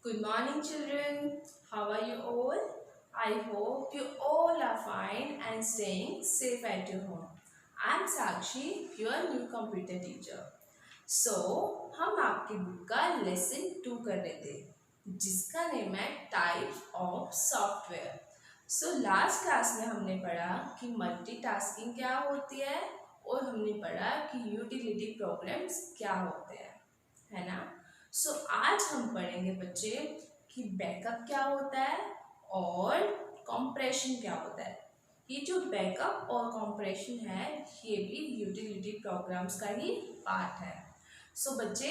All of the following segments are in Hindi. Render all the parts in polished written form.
Good morning, children. How are you all? I hope you all are fine and staying safe at your home. I'm Sakshi, your new computer teacher. So, हम आपकी बुक का लेसन 2 कर रहे थे जिसका नेम है types of software. So last class में हमने पढ़ा कि मल्टीटास्किंग क्या होती है और हमने पढ़ा कि यूटिलिटी प्रोग्राम्स क्या होते हैं, है ना। सो आज हम पढ़ेंगे बच्चे कि बैकअप क्या होता है और कंप्रेशन क्या होता है। ये जो बैकअप और कंप्रेशन है ये भी यूटिलिटी प्रोग्राम्स का ही पार्ट है। सो बच्चे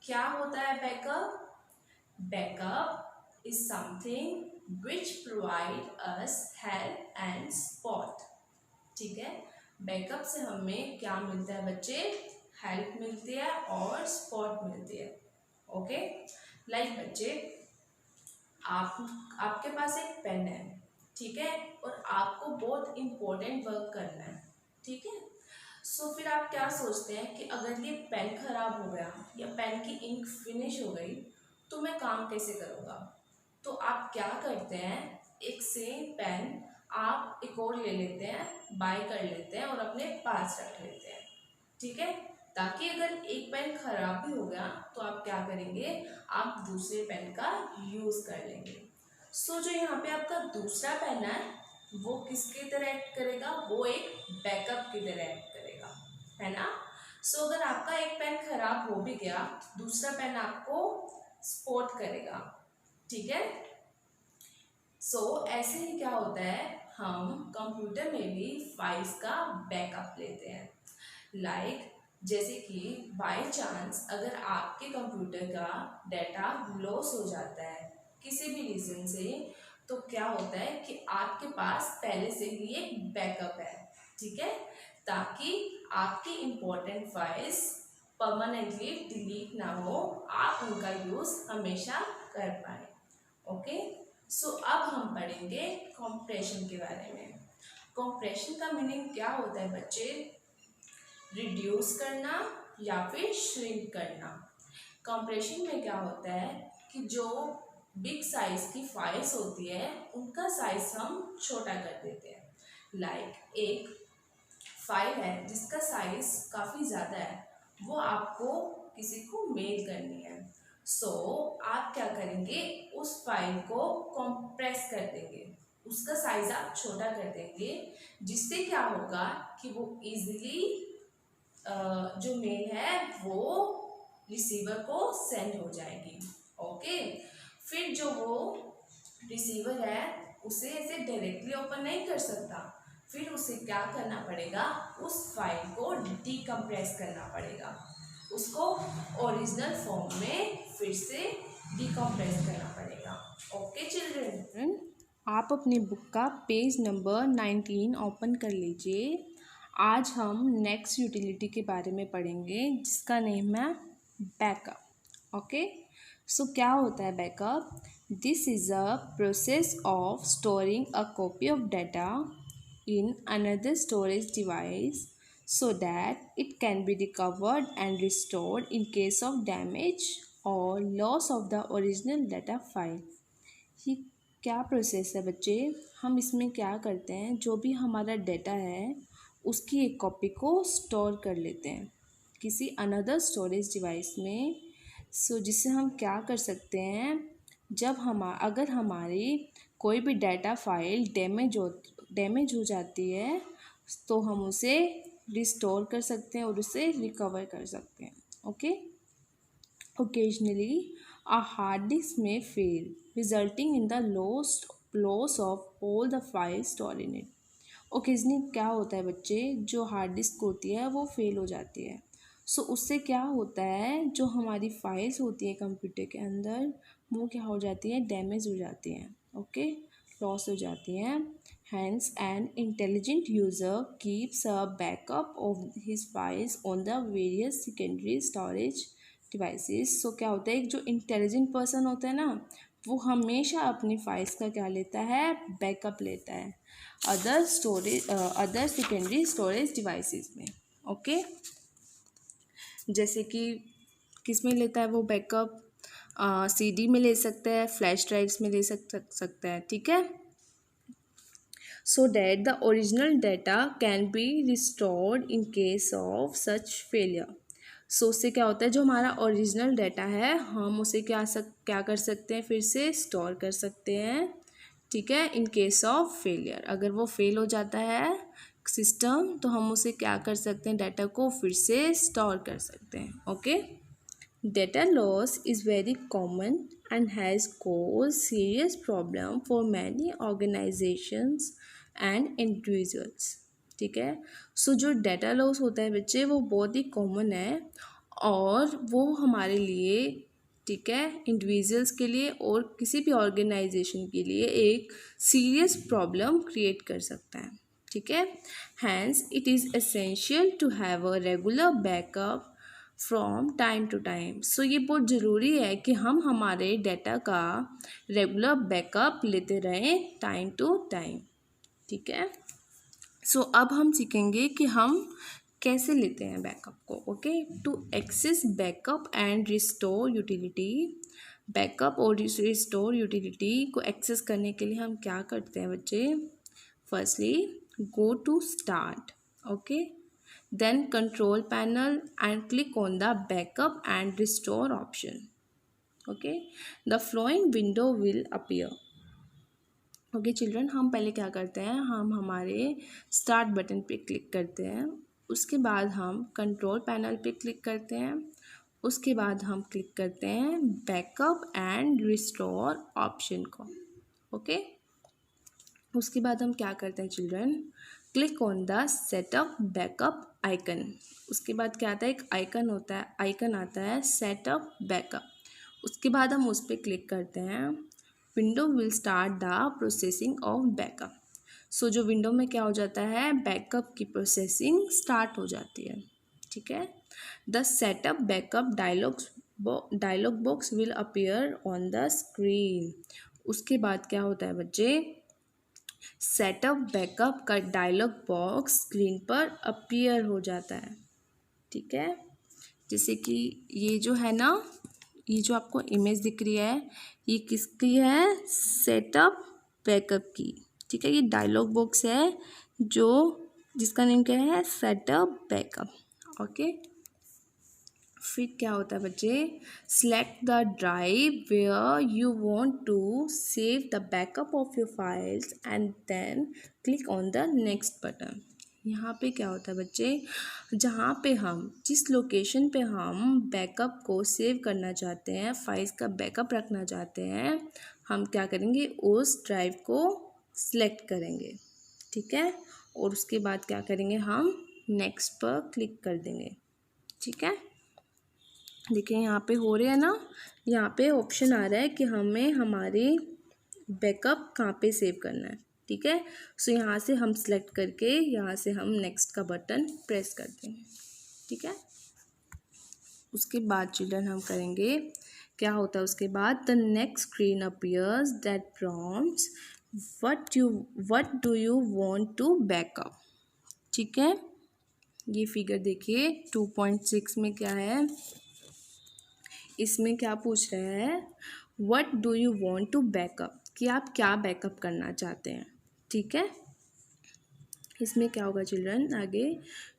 क्या होता है backup? Backup is something which provide us help and support. ठीक है, बैकअप से हमें क्या मिलता है बच्चे? हेल्प मिलती है और सपोर्ट मिलती है। ओके, लाइक बच्चे आपके पास एक पेन है, ठीक है, और आपको बहुत इम्पोर्टेंट वर्क करना है, ठीक है। सो फिर आप क्या सोचते हैं कि अगर ये पेन खराब हो गया या पेन की इंक फिनिश हो गई तो मैं काम कैसे करूँगा। तो आप क्या करते हैं, एक सेम पेन आप एक और ले लेते हैं, बाय कर लेते हैं और अपने पास रख लेते हैं, ठीक है, ताकि अगर एक पेन खराब भी हो गया तो आप क्या करेंगे, आप दूसरे पेन का यूज़ कर लेंगे। सो जो यहाँ पे आपका दूसरा पेन है वो किसकी तरह एक्ट करेगा? वो एक बैकअप की तरह एक्ट करेगा, है ना। सो अगर आपका एक पेन खराब हो भी गया दूसरा पेन आपको सपोर्ट करेगा, ठीक है। ऐसे ही क्या होता है, हम कंप्यूटर में भी फाइल्स का बैकअप लेते हैं। लाइक जैसे कि बाय चांस अगर आपके कंप्यूटर का डाटा लॉस हो जाता है किसी भी रीज़न से, तो क्या होता है कि आपके पास पहले से ही एक बैकअप है, ठीक है, ताकि आपकी इम्पोर्टेंट फाइल्स परमानेंटली डिलीट ना हो, आप उनका यूज़ हमेशा कर पाए। ओके, अब हम पढ़ेंगे कंप्रेशन के बारे में। कंप्रेशन का मीनिंग क्या होता है बच्चे? रिड्यूस करना या फिर श्रिंक करना। कंप्रेशन में क्या होता है कि जो बिग साइज की फाइल्स होती है उनका साइज हम छोटा कर देते हैं। लाइक एक फाइल है जिसका साइज काफ़ी ज़्यादा है, वो आपको किसी को मेल करनी है। आप क्या करेंगे, उस फाइल को कंप्रेस कर देंगे, उसका साइज आप छोटा कर देंगे, जिससे क्या होगा कि वो इजीली जो मेल है वो रिसीवर को सेंड हो जाएगी। ओके, फिर जो वो रिसीवर है उसे ऐसे डायरेक्टली ओपन नहीं कर सकता, फिर उसे क्या करना पड़ेगा, उस फाइल को डीकम्प्रेस करना पड़ेगा, उसको ओरिजिनल फॉर्म में फिर से डीकम्प्रेस करना पड़ेगा। ओके चिल्ड्रन, आप अपनी बुक का पेज नंबर 19 ओपन कर लीजिए। आज हम नेक्स्ट यूटिलिटी के बारे में पढ़ेंगे जिसका नेम है बैकअप। ओके, क्या होता है backup? This is a process of storing a copy of data in another storage device so that it can be recovered and restored in case of damage or loss of the original data file। ये क्या प्रोसेस है बच्चे? हम इसमें क्या करते हैं, जो भी हमारा डाटा है उसकी एक कॉपी को स्टोर कर लेते हैं किसी अनदर स्टोरेज डिवाइस में। जिससे हम क्या कर सकते हैं, जब अगर हमारी कोई भी डाटा फाइल डैमेज हो जाती है तो हम उसे रिस्टोर कर सकते हैं और उसे रिकवर कर सकते हैं। Okay, occasionally a hard disk may fail resulting in the loss of all the files stored in it। Occasionally क्या होता है बच्चे, जो हार्ड डिस्क होती है वो फेल हो जाती है। उससे क्या होता है, जो हमारी फाइल्स होती है कंप्यूटर के अंदर वो क्या हो जाती है, डैमेज हो जाती हैं। ओके, लॉस हो जाती हैं। Hence an intelligent user keeps a backup of his files on the various secondary storage devices. क्या होता है, एक जो इंटेलिजेंट पर्सन होता है ना, वो हमेशा अपनी फाइल्स का क्या लेता है, बैकअप लेता है अदर सेकेंडरी स्टोरेज डिवाइसेस में। ओके, जैसे कि किस में लेता है वो बैकअप, CD में ले सकता है, फ्लैश ड्राइव्स में ले सकता है, ठीक है। So that the original data can be restored in case of such failure. So उससे क्या होता है, जो हमारा ओरिजिनल डाटा है हम उसे क्या कर सकते हैं, फिर से स्टोर कर सकते हैं, ठीक है। इन केस ऑफ फेलियर, अगर वो फेल हो जाता है सिस्टम तो हम उसे क्या कर सकते हैं, डाटा को फिर से स्टोर कर सकते हैं, okay. Data loss is very common and has caused serious problem for many organizations and individuals, ठीक है। सो जो डाटा लॉस होता है बच्चे वो बहुत ही कॉमन है और वो हमारे लिए, ठीक है, इंडिविजुअल्स के लिए और किसी भी ऑर्गेनाइजेशन के लिए एक सीरियस प्रॉब्लम क्रिएट कर सकता है, ठीक है। Hence it is essential to have a regular backup from time to time. So ये बहुत ज़रूरी है कि हम हमारे डाटा का रेगुलर बैकअप लेते रहें टाइम टू टाइम, ठीक है। सो अब हम सीखेंगे कि हम कैसे लेते हैं बैकअप को, okay. To access backup and restore utility, backup और रिस्टोर यूटिलिटी को एक्सेस करने के लिए हम क्या करते हैं बच्चे, firstly go to start, okay, then control panel and click on the backup and restore option, okay, the following window will appear, okay children. हम पहले क्या करते हैं, हम हमारे स्टार्ट बटन पे क्लिक करते हैं, उसके बाद हम कंट्रोल पैनल पे क्लिक करते हैं, उसके बाद हम क्लिक करते हैं बैकअप एंड रिस्टोर ऑप्शन को, ओके। उसके बाद हम क्या करते हैं children, click on the setup backup icon. उसके बाद क्या आता है, एक आइकन होता है, आइकन आता है सेटअप बैकअप, उसके बाद हम उस पर क्लिक करते हैं, window will start the processing of backup. So जो विंडो में क्या हो जाता है, बैकअप की प्रोसेसिंग स्टार्ट हो जाती है, ठीक है। The setup backup dialog box will appear on the screen. उसके बाद क्या होता है बच्चे, सेटअप बैकअप का डायलॉग बॉक्स स्क्रीन पर अपीयर हो जाता है, ठीक है। जैसे कि ये जो है ना, ये जो आपको इमेज दिख रही है ये किसकी है, सेटअप बैकअप की, ठीक है। ये डायलॉग बॉक्स है जो जिसका नेम क्या है, सेटअप बैकअप, ओके। फिर क्या होता है बच्चे, select the drive where you want to save the backup of your files and then click on the next button. यहाँ पे क्या होता है बच्चे, जहाँ पे हम जिस लोकेशन पे हम बैकअप को सेव करना चाहते हैं, फाइल्स का बैकअप रखना चाहते हैं, हम क्या करेंगे, उस ड्राइव को सिलेक्ट करेंगे, ठीक है। और उसके बाद क्या करेंगे, हम नेक्स्ट पर क्लिक कर देंगे, ठीक है। देखिए यहाँ पे हो रहे हैं ना, यहाँ पे ऑप्शन आ रहा है कि हमें हमारे बैकअप कहाँ पे सेव करना है, ठीक है। सो यहाँ से हम सेलेक्ट करके यहाँ से हम नेक्स्ट का बटन प्रेस कर देंगे, ठीक है। उसके बाद चिल्ड्रन हम करेंगे, क्या होता है उसके बाद, the next screen appears that prompts what do you want to backup, ठीक है। ये फिगर देखिए 2.6 में क्या है, इसमें क्या पूछ रहा है, what do you want to backup, कि आप क्या बैकअप करना चाहते हैं, ठीक है। इसमें क्या होगा चिल्ड्रन आगे,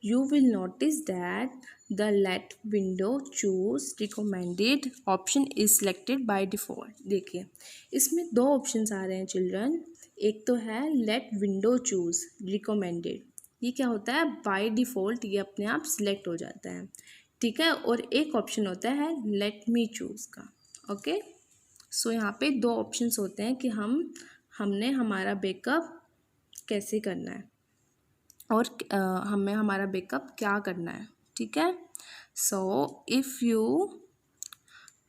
you will notice that the let window choose recommended option is selected by default. देखिए इसमें दो ऑप्शंस आ रहे हैं चिल्ड्रन, एक तो है लेट विंडो चूज रिकमेंडेड, ये क्या होता है, बाय डिफ़ॉल्ट ये अपने आप सिलेक्ट हो जाता है, ठीक है। और एक ऑप्शन होता है लेट मी चूज़ का, ओके। सो यहाँ पे दो ऑप्शंस होते हैं कि हमने हमारा बैकअप कैसे करना है और हमें हमारा बैकअप क्या करना है, ठीक है। So if you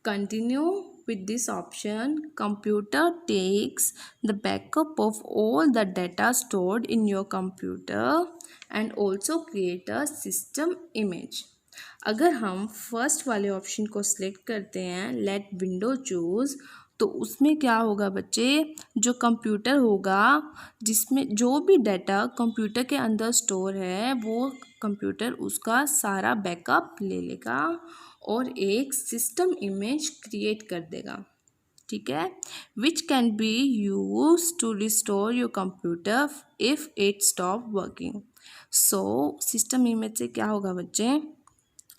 continue with this option, computer takes the backup of all the data stored in your computer and also create a system image। अगर हम फर्स्ट वाले ऑप्शन को सिलेक्ट करते हैं लेट विंडो चूज़, तो उसमें क्या होगा बच्चे, जो कंप्यूटर होगा जिसमें जो भी डाटा कंप्यूटर के अंदर स्टोर है वो कंप्यूटर उसका सारा बैकअप ले लेगा और एक सिस्टम इमेज क्रिएट कर देगा, ठीक है, which can be use to restore your computer if it stop working. So system image से क्या होगा बच्चे,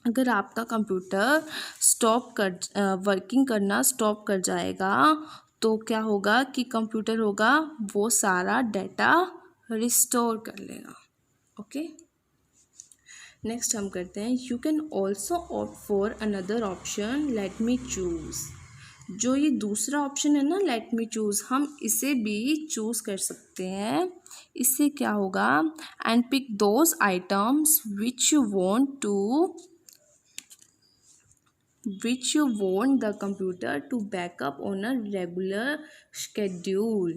अगर आपका कंप्यूटर वर्किंग करना स्टॉप कर जाएगा तो क्या होगा कि कंप्यूटर होगा वो सारा डाटा रिस्टोर कर लेगा। ओके, नेक्स्ट हम करते हैं you can also opt for another option let me choose. जो ये दूसरा ऑप्शन है ना लेट मी चूज़, हम इसे भी चूज़ कर सकते हैं। इससे क्या होगा, and pick those items which you want the computer to back up on a regular schedule।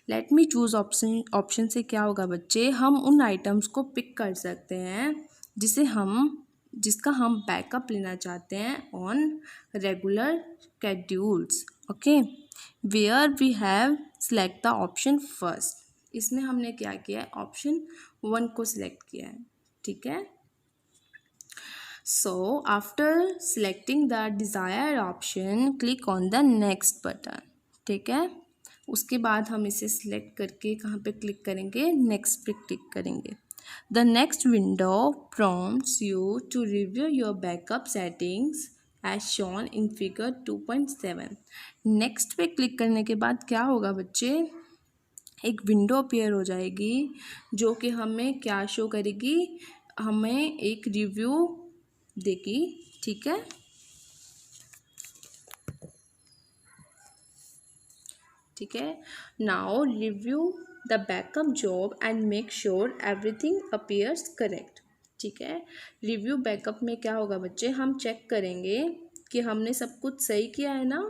Let me choose option से क्या होगा बच्चे, हम उन आइटम्स को पिक कर सकते हैं जिसका हम बैकअप लेना चाहते हैं on regular schedules. Okay, where we have select the option first. इसमें हमने क्या किया है, ऑप्शन 1 को सिलेक्ट किया है, ठीक है। So after selecting the desired option, click on the next button, ठीक है। उसके बाद हम इसे सिलेक्ट करके कहाँ पे क्लिक करेंगे, नेक्स्ट पे क्लिक करेंगे। The next window prompts you to review your backup settings as shown in figure 2.7। Next पे क्लिक करने के बाद क्या होगा बच्चे, एक विंडो अपीयर हो जाएगी जो कि हमें क्या शो करेगी, हमें एक रिव्यू देगी, ठीक है। ठीक है, now review the backup job and make sure everything appears correct, ठीक है। रिव्यू बैकअप में क्या होगा बच्चे, हम चेक करेंगे कि हमने सब कुछ सही किया है ना,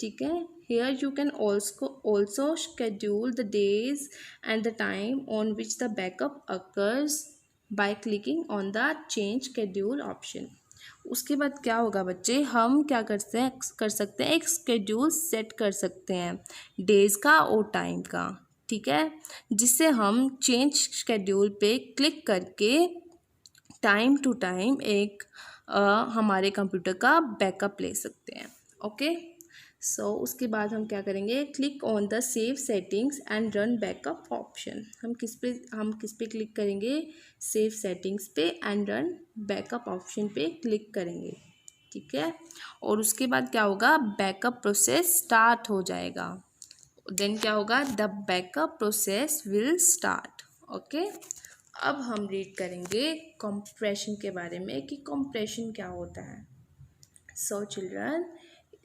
ठीक है। Here you can also schedule the days and the time on which the backup occurs by clicking on the change schedule option. उसके बाद क्या होगा बच्चे, हम क्या कर सकते हैं एक शेड्यूल सेट कर सकते हैं डेज़ का और टाइम का, ठीक है, जिससे हम चेंज शेड्यूल पे क्लिक करके टाइम टू टाइम एक हमारे कंप्यूटर का बैकअप ले सकते हैं। ओके, सो उसके बाद हम क्या करेंगे, click on the save settings and run backup option. हम किस पे क्लिक करेंगे, सेव सेटिंग्स पे एंड रन बैकअप ऑप्शन पे क्लिक करेंगे, ठीक है। और उसके बाद क्या होगा, बैकअप प्रोसेस स्टार्ट हो जाएगा। देन क्या होगा, the backup process will start. Okay, अब हम रीड करेंगे कंप्रेशन के बारे में कि कंप्रेशन क्या होता है। सो चिल्ड्रन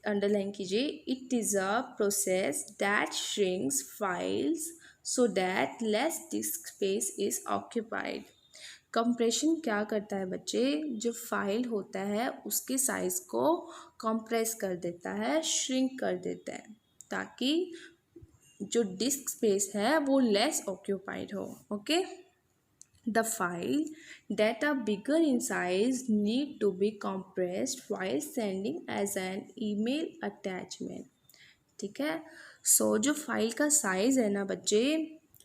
अंडरलाइन कीजिए, it is a process that shrinks files so that less disc space is occupied. Compression क्या करता है बच्चे, जो फाइल होता है उसके साइज़ को कंप्रेस कर देता है, श्रिंक कर देता है, ताकि जो डिस्क स्पेस है वो लेस ऑक्यूपाइड हो। Okay, the file that are bigger in size need to be compressed while sending as an email attachment, ठीक है। सो जो फाइल का साइज़ है ना बच्चे,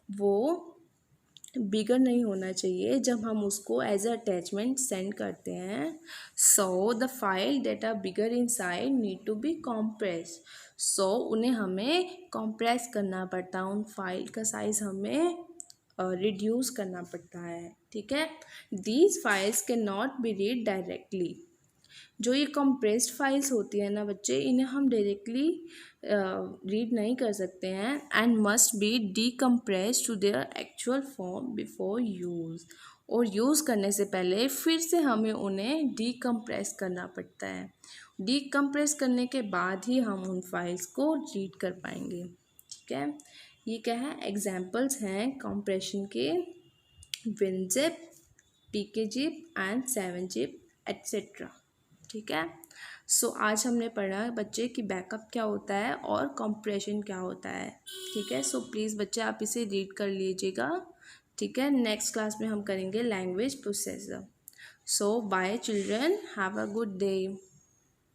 वो बिगर नहीं होना चाहिए जब हम उसको एज अ अटैचमेंट सेंड करते हैं। So the file that are bigger in size need to be compress. So उन्हें हमें कॉम्प्रेस करना पड़ता है, उन फाइल का साइज़ हमें रिड्यूस करना पड़ता है, ठीक है। These files can not be read directly. जो ये कंप्रेस्ड फाइल्स होती है ना बच्चे, इन्हें हम डायरेक्टली रीड नहीं कर सकते हैं and must be decompress to their actual form before use. और यूज़ करने से पहले फिर से हमें उन्हें डीकम्प्रेस करना पड़ता है। डीकम्प्रेस करने के बाद ही हम उन फाइल्स को रीड कर पाएंगे, ठीक है। ये क्या है, एग्जाम्पल्स हैं कंप्रेशन के, WinZip, PKZip and 7zip etcetera, ठीक है। सो आज हमने पढ़ा बच्चे कि बैकअप क्या होता है और कंप्रेशन क्या होता है, ठीक है। सो प्लीज़ बच्चे आप इसे रीड कर लीजिएगा, ठीक है। नेक्स्ट क्लास में हम करेंगे language processor. So bye children, have a good day.